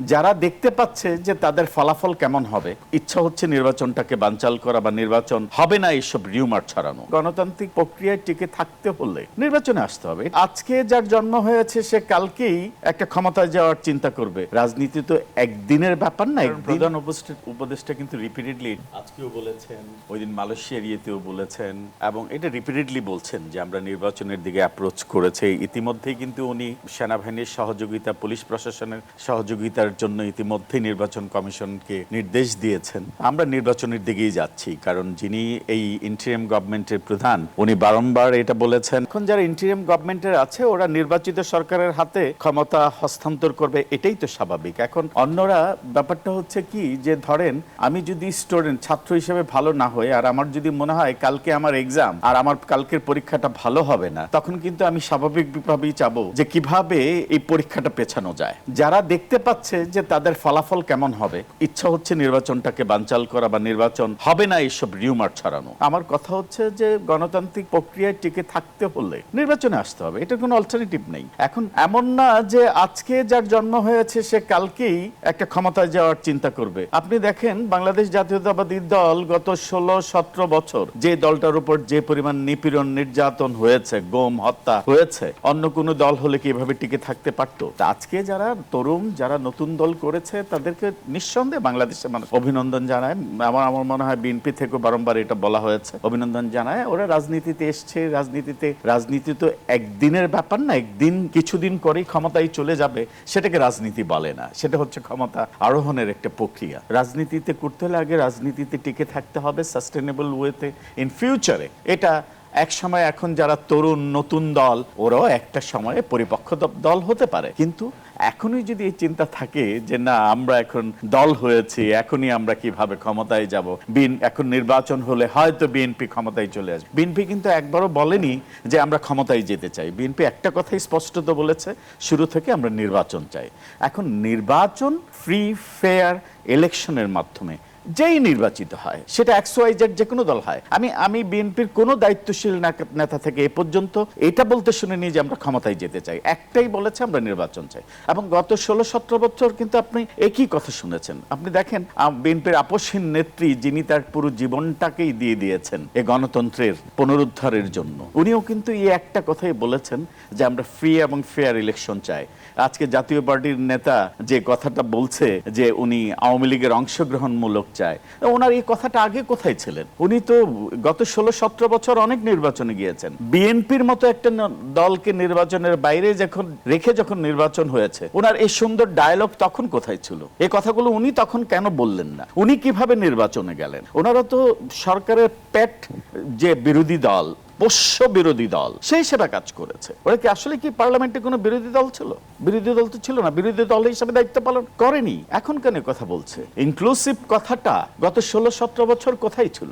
যারা দেখতে পাচ্ছে যে তাদের ফলাফল কেমন হবে, ইচ্ছা হচ্ছে নির্বাচনটাকে বানচাল করা বা নির্বাচন হবে না এইসব রিউমার ছড়ানো। গণতান্ত্রিক প্রক্রিয়ায় টিকে থাকতে হলে নির্বাচনে আসতে হবে। আজকে যার জন্ম হয়েছে সে কালকেই একটা ক্ষমতায় যাওয়ার চিন্তা করবে। রাজনীতি তো একদিনের ব্যাপার না। প্রধান উপদেষ্টা কিন্তু রিপিটেডলি আজকেও বলেছেন, ওই দিন মালয়েশিয়ার ইয়েতেও বলেছেন, এবং এটা রিপিটেডলি বলছেন যে আমরা নির্বাচনের দিকে অ্যাপ্রোচ করেছি। ইতিমধ্যেই কিন্তু উনি সেনাবাহিনীর সহযোগিতা, পুলিশ প্রশাসনের সহযোগিতার জন্য ইতিমধ্যে নির্বাচন কমিশনকে নির্দেশ দিয়েছেন। আমরা নির্বাচনের দিকেই যাচ্ছি, কারণ যিনি এই ইন্টারিম গভর্নমেন্টের প্রধান উনি বারংবার এটা বলেছেন। এখন যারা ইন্টারিম গভর্নমেন্টের আছে ওরা নির্বাচিত সরকারের হাতে ক্ষমতা হস্তান্তর করবে, এটাই তো স্বাভাবিক। এখন অন্যরা ব্যাপারটা হচ্ছে কি, যে ধরেন আমি যদি স্টুডেন্ট ছাত্র হিসেবে ভালো না হই আর আমার যদি মনে হয় কালকে আমার এক্সাম আর আমার কালকের পরীক্ষাটা ভালো হবে না, তখন কিন্তু আমি স্বাভাবিকভাবেই চাবো যে কিভাবে এই পরীক্ষাটা পেছানো যায়। যারা দেখতে পাচ্ছে যে তাদের ফলাফল কেমন হবে, ইচ্ছা হচ্ছে নির্বাচনটাকে বানচাল করা বা নির্বাচন হবে না এইসব রিউমার ছড়ানো। আমার কথা হচ্ছে যে গণতান্ত্রিক প্রক্রিয়ায় টিকে থাকতে হলে নির্বাচনে আসতে হবে, এটা কোনো অল্টারনেটিভ নেই। এখন এমন না যে আজকে যার জন্ম হয়েছে সে কালকেই একটা ক্ষমতায় যাওয়ার চিন্তা করবে। আপনি দেখেন বাংলাদেশ জাতীয়তাবাদী দল গত 16-17 বছর যে দলটার উপর যে পরিমাণ নিপীড়ন, নির্যাতন হয়েছে, গুম, হত্যা হয়েছে, অন্য কোনো দল হলে কি এভাবে টিকে থাকতে পারতো? আজকে যারা তরুণ, যারা নতুন দল করেছে তাদেরকে নিঃসন্দেহে বাংলাদেশের মানুষ অভিনন্দন জানায়। আমার মনে হয় বিএনপি থেকে বারংবার এটা বলা হয়েছে, অভিনন্দন জানায়। ওরা রাজনীতিতে এসছে, রাজনীতি তো একদিনের ব্যাপার না। একদিন কিছুদিন করেই ক্ষমতায় চলে যাবে, সেটাকে রাজনীতি বলে না। সেটা হচ্ছে ক্ষমতা আরোহণের একটা প্রক্রিয়া। রাজনীতিতে করতে হলে আগে রাজনীতিতে টিকে থাকতে হবে সাস্টেনেবল ওয়েতে ইন ফিউচারে। এটা এক সময়, এখন যারা তরুণ নতুন দল ওরাও একটা সময়ে পরিপক্ক দল হতে পারে, কিন্তু এখনই যদি এই চিন্তা থাকে যে না আমরা এখন দল হয়েছি, এখনই আমরা কিভাবে ক্ষমতায় যাব, এখন নির্বাচন হলে হয়তো বিএনপি ক্ষমতায় চলে আসবে। বিএনপি কিন্তু একবারও বলেনি যে আমরা ক্ষমতায় যেতে চাই। বিএনপি একটা কথাই স্পষ্টত বলেছে, শুরু থেকে আমরা নির্বাচন চাই। এখন নির্বাচন ফ্রি ফেয়ার ইলেকশনের মাধ্যমে যেই নির্বাচিত হয়, সেটা XYZ যে কোনো দল হয়। আমি বিএনপির কোনো দায়িত্বশীল নেতা থেকে এ পর্যন্ত এটা বলতে শুনিনি যে আমরা ক্ষমতায় যেতে চাই। একটাই বলেছে আমরা নির্বাচন চাই। এবং গত 16-17 বছর কিন্তু আপনি একই কথা শুনেছেন। আপনি দেখেন বিএনপির আপসহীন নেত্রী, যিনি তার পুরো জীবনটাকেই দিয়ে দিয়েছেন এই গণতন্ত্রের পুনরুদ্ধারের জন্য, উনিও কিন্তু এই একটা কথাই বলেছেন যে আমরা ফ্রি এবং ফেয়ার ইলেকশন চাই। আজকে জাতীয় পার্টির নেতা যে কথাটা বলছে যে উনি আওয়ামী লীগের অংশগ্রহণমূলক চায়, ওনার এই কথাটা আগে কোথায় ছিলেন? উনি তো গত 16-17 বছর অনেক নির্বাচনে গিয়েছেন। বিএনপির মতো একটা দলকে নির্বাচনের বাইরে যখন নির্বাচন হয়েছে, ওনার এই সুন্দর ডায়ালগ তখন কোথায় ছিল? এই কথাগুলো উনি তখন কেন বললেন না? উনি কিভাবে নির্বাচনে গেলেন? ওনারা তো সরকারের পেট যে বিরোধী দল, পোষ্য বিরোধী দল, সেই সেবা কাজ করেছে। ওরা কি আসলে কি পার্লামেন্টে কোনো বিরোধী দল ছিল? বিরোধী দল তো ছিল না। বিরোধী দল হিসাবে দায়িত্ব পালন করেনি। এখন কেন কথা বলছে? ইনক্লুসিভ কথাটা গত 16-17 বছর কোথায় ছিল?